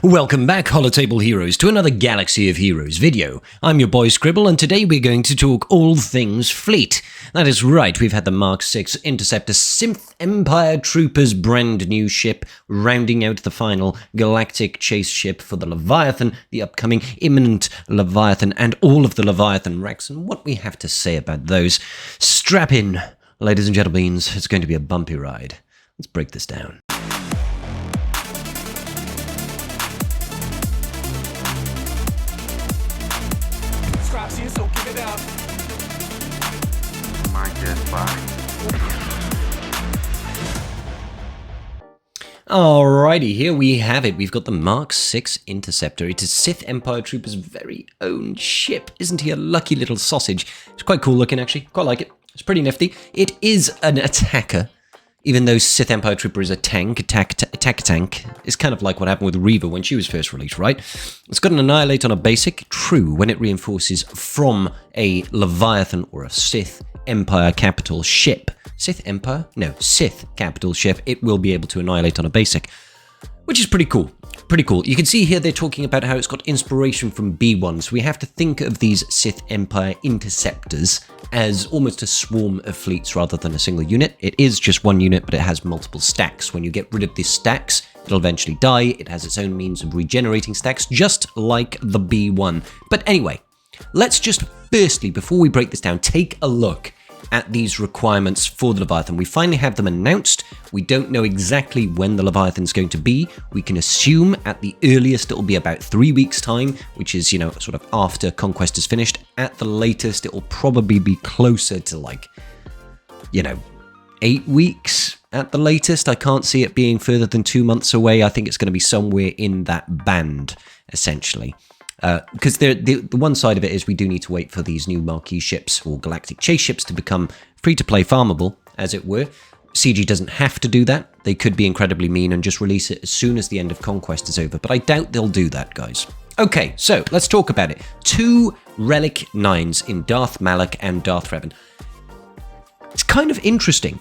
Welcome back, Holotable Heroes, to another Galaxy of Heroes video. I'm your boy Scribble, and today we're going to talk all things fleet. That is right, we've had the Mark 6 Interceptor Synth Empire Troopers brand new ship, rounding out the final galactic chase ship for the Leviathan, the upcoming imminent Leviathan, and all of the Leviathan wrecks, and what we have to say about those. Strap in, ladies and gentlemen, it's going to be a bumpy ride. Let's break this down. So give it up. My dead body. Alrighty, here we have it. We've got the Mark 6 Interceptor. It is Sith Empire Troopers' very own ship. Isn't he a lucky little sausage? It's quite cool looking, actually. Quite like it. It's pretty nifty. It is an attacker. Even though Sith Empire Trooper is a tank, attack tank, it's kind of like what happened with Reva when she was first released, right? It's got an Annihilate on a basic, true, when it reinforces from a Leviathan or a Sith Empire capital ship. Sith Empire? No, Sith capital ship, it will be able to Annihilate on a basic, which is pretty cool. Pretty cool. You can see here they're talking about how it's got inspiration from B1s. We have to think of these Sith Empire Interceptors as almost a swarm of fleets rather than a single unit. It is just one unit, but it has multiple stacks. When you get rid of these stacks, it'll eventually die. It has its own means of regenerating stacks, just like the B1. But anyway, let's just firstly, before we break this down, take a look at these requirements for the Leviathan. We finally have them announced. We don't know exactly when the Leviathan's going to be. We can assume at the earliest it will be about 3 weeks time, which is, sort of after Conquest is finished. At the latest, it will probably be closer to 8 weeks at the latest. I can't see it being further than 2 months away. I think it's going to be somewhere in that band, essentially. Because the one side of it is we do need to wait for these new marquee ships or galactic chase ships to become free-to-play farmable, as it were. CG doesn't have to do that. They could be incredibly mean and just release it as soon as the end of Conquest is over, but I doubt they'll do that, guys. Okay, so let's talk about it. 2 Relic 9s in Darth Malak and Darth Revan. It's kind of interesting.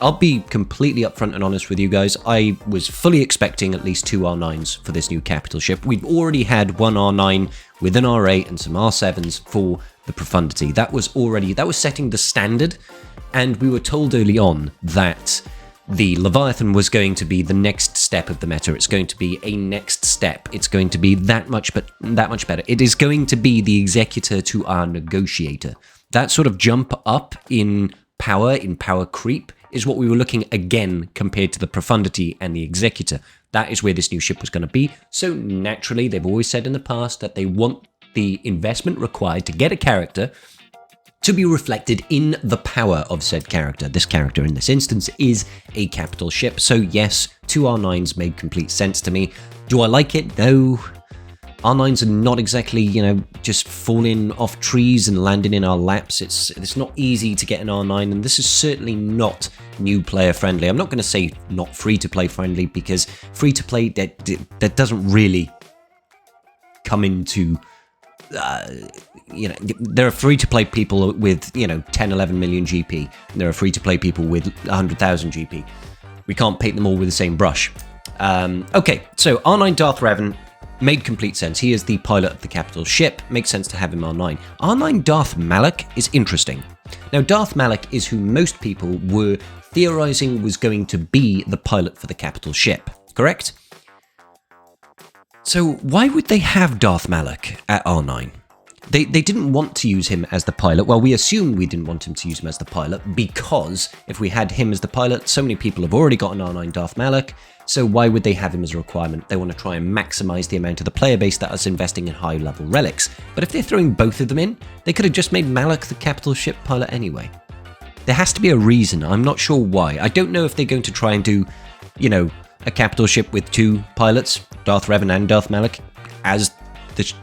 I'll be completely upfront and honest with you guys. I was fully expecting at least 2 R9s for this new capital ship. We've already had 1 R9 with an R8 and some R7s for the Profundity. That was setting the standard, and we were told early on that the Leviathan was going to be the next step of the meta. It's going to be a next step. It's going to be that much better. It is going to be the executor to our negotiator. That sort of jump up in power creep, is what we were looking again compared to the Profundity and the Executor. That is where this new ship was going to be. So naturally, they've always said in the past that they want the investment required to get a character to be reflected in the power of said character. This character in this instance is a capital ship. So yes, 2 R9s made complete sense to me. Do I like it? No. R9s are not exactly, just falling off trees and landing in our laps. It's not easy to get an R9, and this is certainly not new player friendly. I'm not going to say not free to play friendly, because free to play that doesn't really come into there are free to play people with 10, 11 million GP. And there are free to play people with 100,000 GP. We can't paint them all with the same brush. Okay, so R9 Darth Revan made complete sense. He is the pilot of the capital ship. Makes sense to have him R9. R9 Darth Malak is interesting. Now, Darth Malak is who most people were theorizing was going to be the pilot for the capital ship, correct? So why would they have Darth Malak at R9? They didn't want to use him as the pilot. Well, we assumed we didn't want him to use him as the pilot, because if we had him as the pilot, so many people have already got an R9 Darth Malak, so why would they have him as a requirement? They want to try and maximize the amount of the player base that is investing in high-level relics. But if they're throwing both of them in, they could have just made Malak the capital ship pilot anyway. There has to be a reason. I'm not sure why. I don't know if they're going to try and do, a capital ship with 2 pilots, Darth Revan and Darth Malak, as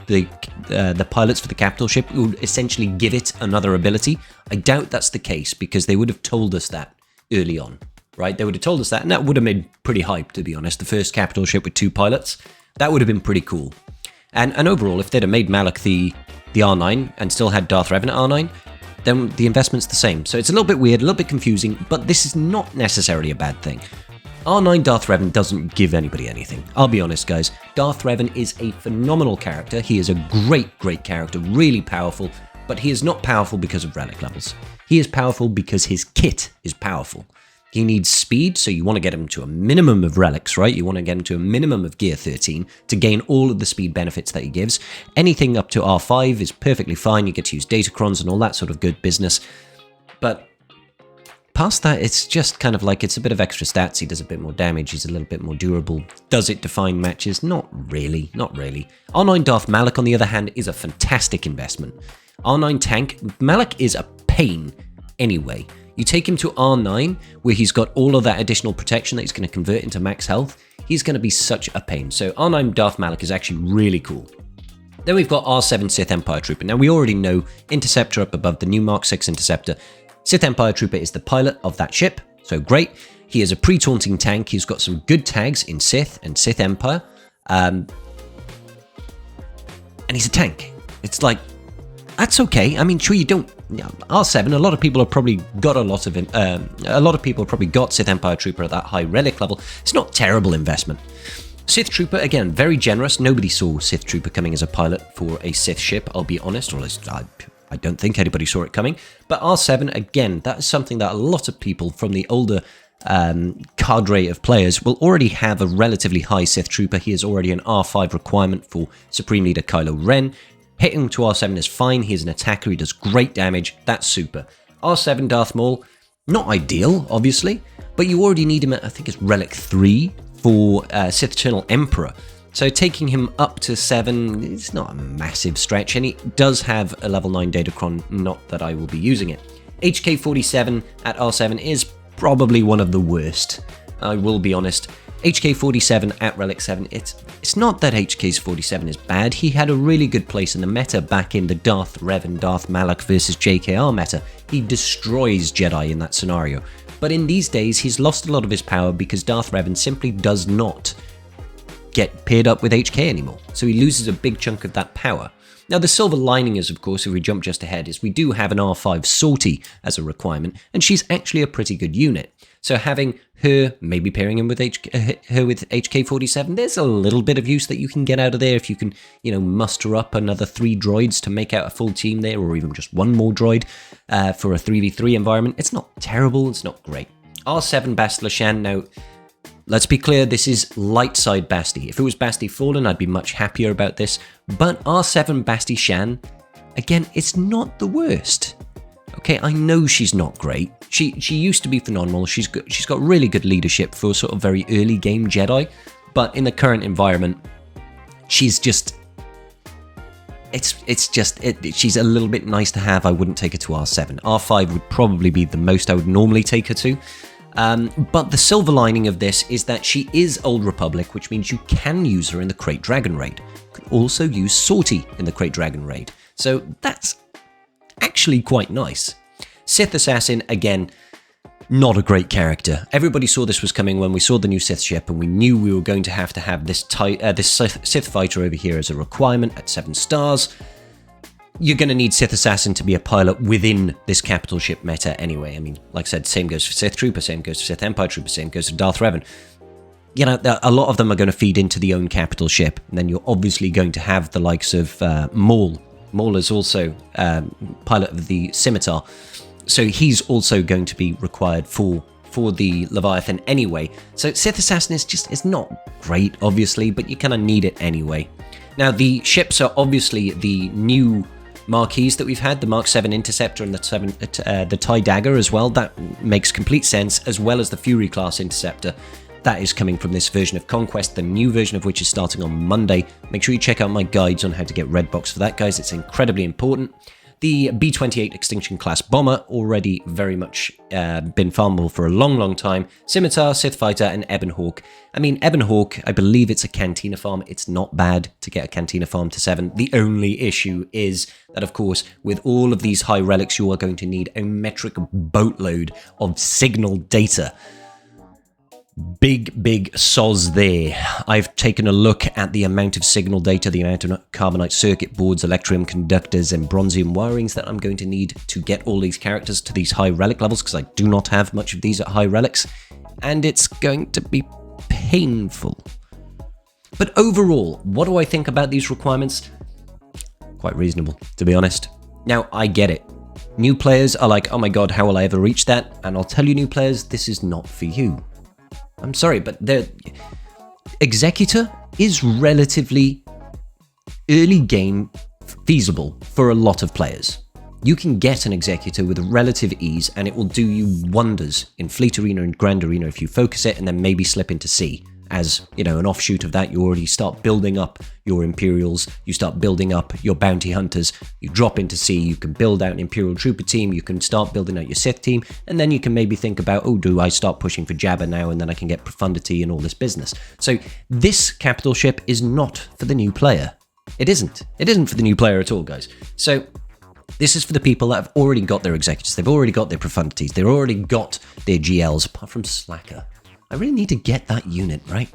the pilots for the capital ship would essentially give it another ability. I doubt that's the case, because they would have told us that early on, right? They would have told us that, and that would have made pretty hype, to be honest. The first capital ship with 2 pilots, that would have been pretty cool. And overall, if they'd have made Malak the R9 and still had Darth Revan at R9, then the investment's the same. So it's a little bit weird, a little bit confusing, but this is not necessarily a bad thing. R9 Darth Revan doesn't give anybody anything. I'll be honest, guys. Darth Revan is a phenomenal character. He is a great character, really powerful, but he is not powerful because of relic levels. He is powerful because his kit is powerful. He needs speed, so you want to get him to a minimum of relics, right? You want to get him to a minimum of gear 13 to gain all of the speed benefits that he gives. Anything up to R5 is perfectly fine. You get to use datacrons and all that sort of good business. But past that, it's just kind of like it's a bit of extra stats. He does a bit more damage. He's a little bit more durable. Does it define matches? Not really. Not really. R9 Darth Malak, on the other hand, is a fantastic investment. R9 tank, Malak is a pain anyway. You take him to R9, where he's got all of that additional protection that he's going to convert into max health. He's going to be such a pain. So R9 Darth Malak is actually really cool. Then we've got R7 Sith Empire Trooper. Now we already know Interceptor up above, the new Mark 6 Interceptor. Sith Empire Trooper is the pilot of that ship, so great. He is a pre-taunting tank. He's got some good tags in Sith and Sith Empire. And he's a tank. It's like, that's okay. I mean, sure, you don't... R7, a lot of people have probably got a lot of people have probably got Sith Empire Trooper at that high relic level. It's not a terrible investment. Sith Trooper, again, very generous. Nobody saw Sith Trooper coming as a pilot for a Sith ship, I'll be honest, or at least I don't think anybody saw it coming. But R7, again, that is something that a lot of people from the older cadre of players will already have a relatively high Sith Trooper. He is already an R5 requirement for Supreme Leader Kylo Ren. Hitting to R7 is fine. He is an attacker. He does great damage. That's super. R7 Darth Maul, not ideal, obviously, but you already need him at, I think it's Relic 3 for Sith Eternal Emperor. So taking him up to 7 is not a massive stretch, and he does have a level 9 Datacron, not that I will be using it. HK47 at R7 is probably one of the worst, I will be honest. HK47 at Relic 7, it's not that HK47 is bad. He had a really good place in the meta back in the Darth Revan, Darth Malak versus JKR meta. He destroys Jedi in that scenario. But in these days, he's lost a lot of his power because Darth Revan simply does not get paired up with HK anymore. So he loses a big chunk of that power. Now, the silver lining is, of course, if we jump just ahead, is we do have an R5 sortie as a requirement, and she's actually a pretty good unit. So having her, maybe pairing him with her with HK47, there's a little bit of use that you can get out of there if you can, muster up another 3 droids to make out a full team there, or even just 1 more droid for a 3v3 environment. It's not terrible, it's not great. R7 Bastila Shan, now, let's be clear, this is light side Basti. If it was Basti Fallen, I'd be much happier about this. But R7 Basti Shan, again, it's not the worst. Okay, I know she's not great. She used to be phenomenal. She's got really good leadership for sort of very early game Jedi, but in the current environment, she's just... she's a little bit nice to have. I wouldn't take her to R7. R5 would probably be the most I would normally take her to. But the silver lining of this is that she is Old Republic, which means you can use her in the Krayt Dragon Raid. You can also use Sortie in the Krayt Dragon Raid. So that's actually quite nice. Sith Assassin, again, not a great character. Everybody saw this was coming when we saw the new Sith ship, and we knew we were going to have this Sith fighter over here as a requirement at 7 stars. You're going to need Sith Assassin to be a pilot within this capital ship meta anyway. I mean, like I said, same goes for Sith Trooper, same goes for Sith Empire Trooper, same goes for Darth Revan. A lot of them are going to feed into the own capital ship, and then you're obviously going to have the likes of Maul. Maul is also pilot of the Scimitar, so he's also going to be required for the Leviathan anyway. So Sith Assassin is not great, obviously, but you kind of need it anyway. Now, the ships are obviously the new marquees that we've had, the Mark 7 Interceptor and the TIE Dagger as well. That makes complete sense, as well as the Fury class Interceptor. That is coming from this version of Conquest, the new version of which is starting on Monday. Make sure you check out my guides on how to get red box for that, guys. It's incredibly important. The B-28 Extinction class bomber, already very much been farmable for a long time. Scimitar, Sith Fighter, and Ebon Hawk. I mean, Ebon Hawk, I believe it's a Cantina farm. It's not bad to get a Cantina farm to 7. The only issue is that, of course, with all of these high relics, you are going to need a metric boatload of signal data. Big soz there. I've taken a look at the amount of signal data, the amount of carbonite circuit boards, electrium conductors, and bronzium wirings that I'm going to need to get all these characters to these high relic levels, because I do not have much of these at high relics. and it's going to be painful. But overall, what do I think about these requirements? Quite reasonable, to be honest. Now, I get it. New players are like, oh my god, how will I ever reach that? And I'll tell you, new players, this is not for you. I'm sorry, but Executor is relatively early game feasible for a lot of players. You can get an Executor with relative ease, and it will do you wonders in Fleet Arena and Grand Arena if you focus it and then maybe slip into C. As, you know, an offshoot of that, you already start building up your Imperials, you start building up your Bounty Hunters, you drop into C, you can build out an Imperial Trooper team, you can start building out your Sith team, and then you can maybe think about, oh, do I start pushing for Jabba now, and then I can get Profundity and all this business. So this capital ship is not for the new player. It isn't. It isn't for the new player at all, guys. So this is for the people that have already got their Executors, they've already got their Profundities, they've already got their GLs, apart from Slacker. I really need to get that unit, right?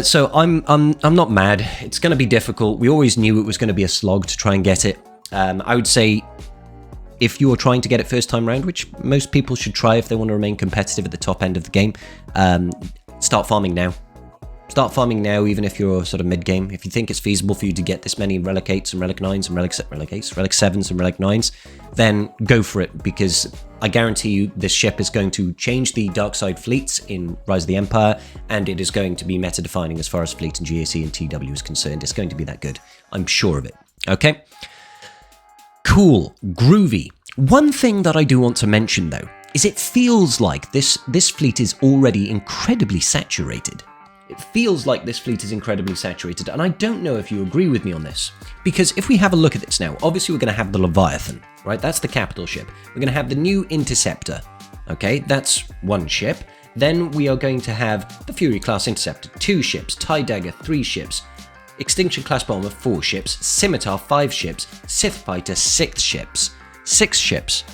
So I'm not mad. It's going to be difficult. We always knew it was going to be a slog to try and get it. I would say if you are trying to get it first time round, which most people should try if they want to remain competitive at the top end of the game, start farming now. Start farming now, even if you're sort of mid-game. If you think it's feasible for you to get this many Relic 8s and Relic 9s and Relic 7s and Relic 9s, then go for it, because I guarantee you this ship is going to change the dark side fleets in Rise of the Empire, and it is going to be meta-defining as far as fleet and GAC and TW is concerned. It's going to be that good. I'm sure of it. Okay? Cool. Groovy. One thing that I do want to mention, though, is it feels like this fleet is already incredibly saturated. It feels like this fleet is incredibly saturated, and I don't know if you agree with me on this. Because if we have a look at this now, obviously we're going to have the Leviathan, right? That's the capital ship. We're going to have the new Interceptor, okay? That's one ship. Then we are going to have the Fury-class Interceptor, 2 ships, TIE Dagger, 3 ships, Extinction-class Bomber, 4 ships, Scimitar, 5 ships, Sith Fighter, 6 ships. 6 ships.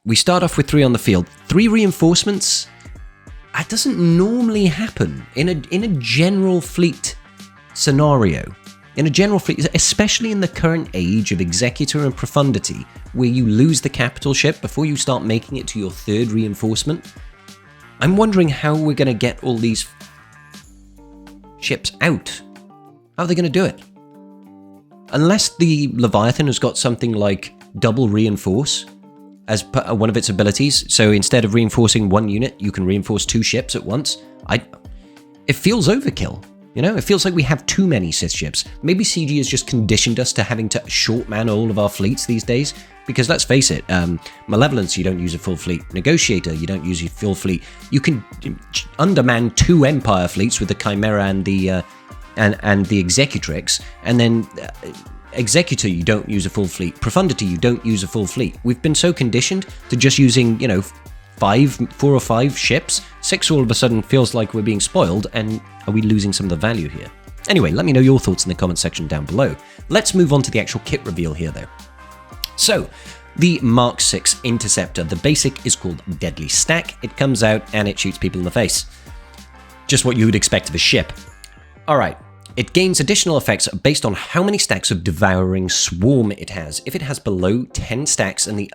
We start off with 3 on the field. 3 reinforcements? That doesn't normally happen in a general fleet scenario. In a general fleet, especially in the current age of Executor and Profundity, where you lose the capital ship before you start making it to your 3rd reinforcement. I'm wondering how we're going to get all these ships out. How are they going to do it? Unless the Leviathan has got something like double reinforce as one of its abilities, so instead of reinforcing 1 unit, you can reinforce 2 ships at once. It feels overkill, you know? It feels like we have too many Sith ships. Maybe CG has just conditioned us to having to short man all of our fleets these days, because let's face it, Malevolence, you don't use a full fleet. Negotiator, you don't use your full fleet. You can underman 2 Empire fleets with the Chimera and the Executrix, and then Executor, you don't use a full fleet. Profundity, you don't use a full fleet. We've been so conditioned to just using, 4 or 5 ships. 6 all of a sudden feels like we're being spoiled, and are we losing some of the value here? Anyway, let me know your thoughts in the comment section down below. Let's move on to the actual kit reveal here, though. So, the Mark 6 Interceptor. The basic is called Deadly Stack. It comes out and it shoots people in the face. Just what you would expect of a ship. Alright. It gains additional effects based on how many stacks of Devouring Swarm it has. If it has below 10 stacks and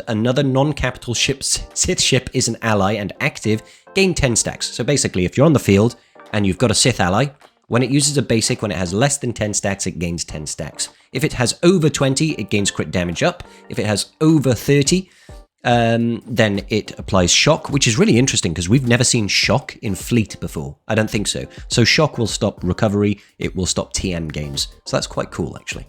another non-capital Sith ship is an ally and active, gain 10 stacks. So basically, if you're on the field and you've got a Sith ally, when it uses a basic, when it has less than 10 stacks, it gains 10 stacks. If it has over 20, it gains crit damage up. If it has over 30, then it applies shock, which is really interesting because we've never seen shock in fleet before. I don't think so. So shock will stop recovery, it will stop TM games. So that's quite cool, actually.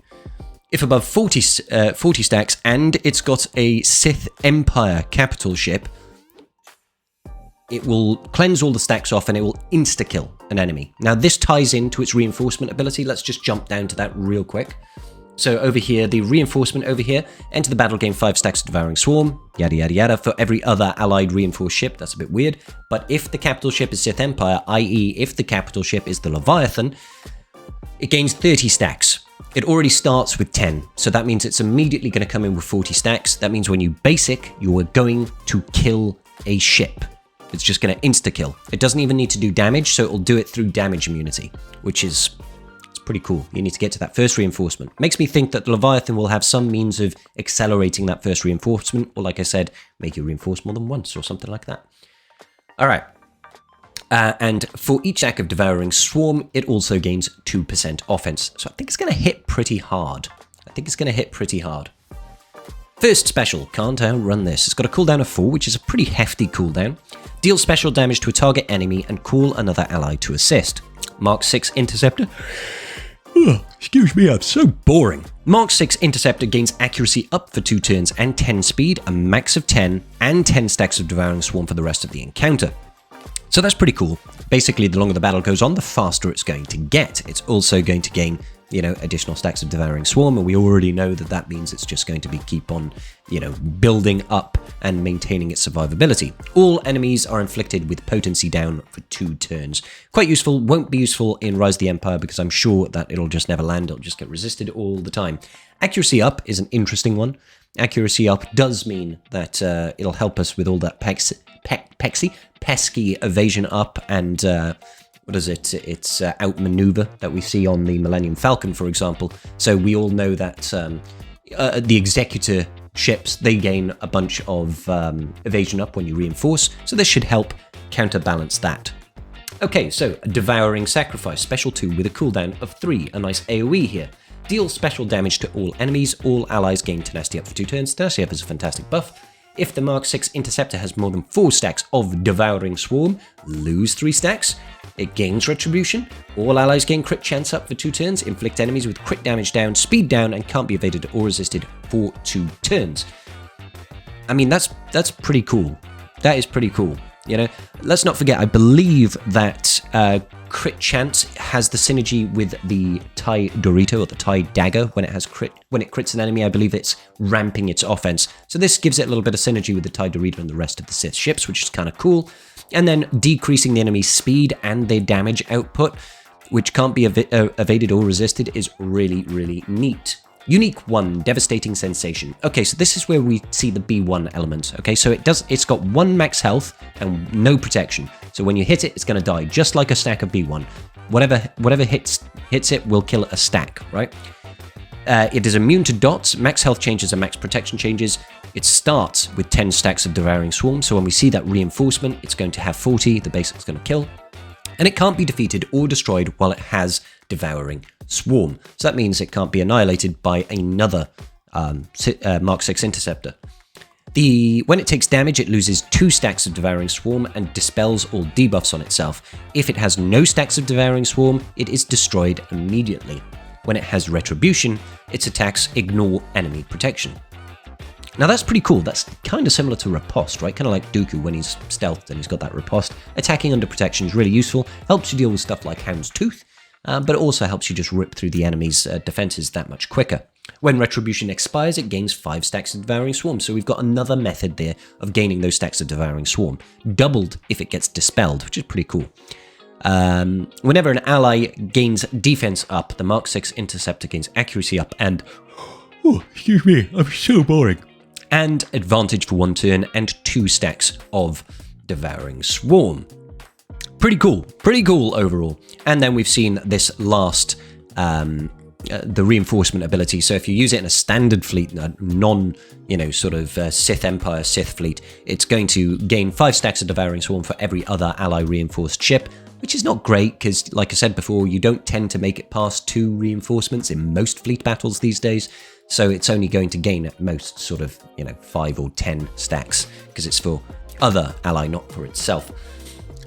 If above 40 stacks and it's got a Sith Empire capital ship, it will cleanse all the stacks off and it will insta-kill an enemy. Now this ties into its reinforcement ability. Let's just jump down to that real quick. So over here, the reinforcement over here, enter the battle, gain 5 stacks of Devouring Swarm, yada yada yada, for every other allied reinforced ship. That's a bit weird. But if the capital ship is Sith Empire, i.e. if the capital ship is the Leviathan, it gains 30 stacks. It already starts with 10, so that means it's immediately going to come in with 40 stacks. That means when you basic, you are going to kill a ship. It's just going to insta-kill. It doesn't even need to do damage, so it will do it through damage immunity, which is... it's pretty cool. You need to get to that first reinforcement. Makes me think that the Leviathan will have some means of accelerating that first reinforcement, or like I said, make you reinforce more than once or something like that. All right. And for each stack of Devouring Swarm, it also gains 2% offense. So I think it's going to hit pretty hard. First special, can't outrun this. It's got a cooldown of 4, which is a pretty hefty cooldown. Deal special damage to a target enemy and call another ally to assist. Mark 6 Interceptor. Excuse me, I'm so boring. Mark 6 Interceptor gains accuracy up for 2 turns and 10 speed, a max of 10, and 10 stacks of Devouring Swarm for the rest of the encounter. So that's pretty cool. Basically, the longer the battle goes on, the faster it's going to get. It's also going to gain, additional stacks of Devouring Swarm, and we already know that that means it's just going to keep on, building up and maintaining its survivability. All enemies are inflicted with potency down for 2 turns. Quite useful, won't be useful in Rise of the Empire because I'm sure that it'll just never land, it'll just get resisted all the time. Accuracy up is an interesting one. Accuracy up does mean that it'll help us with all that pesky evasion up and it's outmaneuver that we see on the Millennium Falcon, for example. So we all know that the Executor ships, they gain a bunch of evasion up when you reinforce, so this should help counterbalance that. Okay, so Devouring Sacrifice, special 2 with a cooldown of 3, a nice AoE here. Deal special damage to all enemies, all allies gain Tenacity up for 2 turns. Tenacity up is a fantastic buff. If the Mark 6 Interceptor has more than 4 stacks of Devouring Swarm, lose 3 stacks. It gains Retribution. All allies gain crit chance up for 2 turns, inflict enemies with crit damage down, speed down, and can't be evaded or resisted for 2 turns. I mean, that's pretty cool. That is pretty cool. Let's not forget, I believe that crit chance has the synergy with the TIE Dorito or the TIE Dagger when it crits an enemy. I believe it's ramping its offense. So this gives it a little bit of synergy with the TIE Dorito and the rest of the Sith ships, which is kind of cool. And then decreasing the enemy's speed and their damage output, which can't be evaded or resisted, is really, really neat. Unique 1, Devastating Sensation. Okay, so this is where we see the B1 element. Okay, so it's got 1 max health and no protection. So when you hit it, it's going to die, just like a stack of B1. Whatever hits it will kill a stack, right? It is immune to dots, max health changes and max protection changes. It starts with 10 stacks of Devouring Swarm, so when we see that reinforcement, it's going to have 40, the basic's going to kill. And it can't be defeated or destroyed while it has Devouring Swarm. So that means it can't be annihilated by another Mark 6 Interceptor. When it takes damage, it loses 2 stacks of Devouring Swarm and dispels all debuffs on itself. If it has no stacks of Devouring Swarm, it is destroyed immediately. When it has Retribution, its attacks ignore enemy protection. Now that's pretty cool. That's kind of similar to Riposte, right? Kind of like Dooku when he's stealthed and he's got that Riposte. Attacking under protection is really useful, helps you deal with stuff like Hound's Tooth, but it also helps you just rip through the enemy's defenses that much quicker. When Retribution expires, it gains 5 stacks of Devouring Swarm, so we've got another method there of gaining those stacks of Devouring Swarm. Doubled if it gets dispelled, which is pretty cool. Whenever an ally gains defense up, the Mark 6 Interceptor gains accuracy up and... Oh, excuse me, I'm so boring. And advantage for 1 turn and 2 stacks of Devouring Swarm. Pretty cool overall. And then we've seen this last, the reinforcement ability. So if you use it in a standard fleet, a Sith Empire, Sith fleet, it's going to gain 5 stacks of Devouring Swarm for every other ally reinforced ship, which is not great because, like I said before, you don't tend to make it past 2 reinforcements in most fleet battles these days. So it's only going to gain at most 5 or 10 stacks because it's for other ally, not for itself.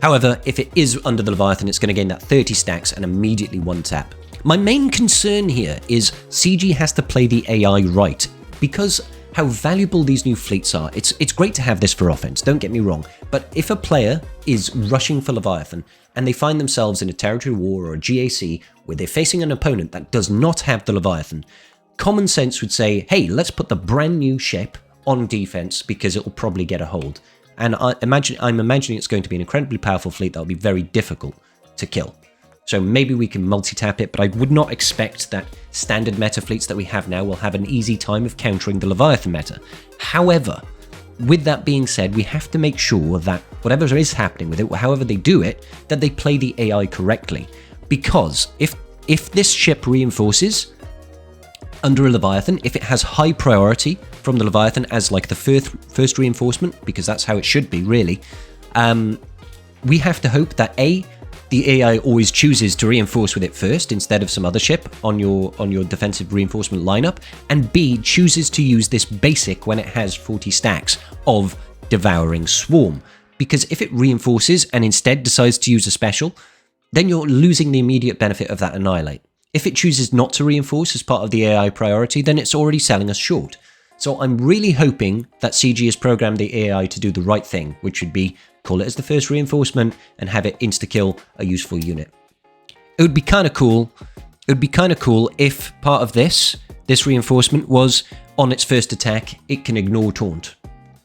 However, if it is under the Leviathan, it's going to gain that 30 stacks and immediately 1 tap. My main concern here is CG has to play the AI right, because how valuable these new fleets are. It's great to have this for offense, don't get me wrong, but if a player is rushing for Leviathan and they find themselves in a territory war or a GAC where they're facing an opponent that does not have the Leviathan, common sense would say, hey, let's put the brand new ship on defense because it will probably get a hold. And I'm imagining it's going to be an incredibly powerful fleet that will be very difficult to kill. So maybe we can multi-tap it, but I would not expect that standard meta fleets that we have now will have an easy time of countering the Leviathan meta. However, with that being said, we have to make sure that whatever is happening with it, however they do it, that they play the AI correctly. Because if if this ship reinforces under a Leviathan, if it has high priority from the Leviathan as like the first reinforcement, because that's how it should be, really, we have to hope that A, the AI always chooses to reinforce with it first instead of some other ship on your defensive reinforcement lineup, and B, chooses to use this basic when it has 40 stacks of Devouring Swarm. Because if it reinforces and instead decides to use a special, then you're losing the immediate benefit of that Annihilate. If it chooses not to reinforce as part of the AI priority, then it's already selling us short. So I'm really hoping that CG has programmed the AI to do the right thing, which would be call it as the first reinforcement and have it insta-kill a useful unit. It would be kind of cool. It would be kind of cool if part of this reinforcement was on its first attack, it can ignore taunt.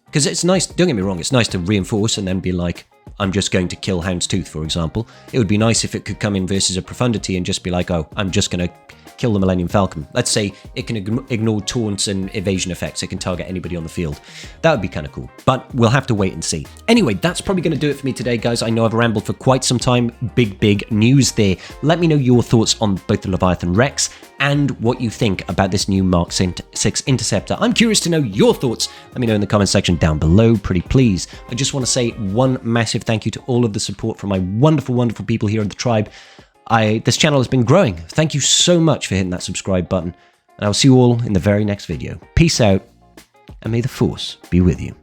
Because it's nice, don't get me wrong, it's nice to reinforce and then be like, I'm just going to kill Houndstooth, for example. It would be nice if it could come in versus a Profundity and just be like, oh, I'm just going to kill the Millennium Falcon. Let's say it can ignore taunts and evasion effects. It can target anybody on the field. That would be kind of cool, but we'll have to wait and see. Anyway, that's probably going to do it for me today, guys. I know I've rambled for quite some time. Big news there. Let me know your thoughts on both the Leviathan Rex and what you think about this new Mark 6 Interceptor. I'm curious to know your thoughts. Let me know in the comment section down below, pretty please. I just want to say one massive thank you to all of the support from my wonderful people here in the tribe. This channel has been growing. Thank you so much for hitting that subscribe button, and I'll see you all in the very next video. Peace out, and may the Force be with you.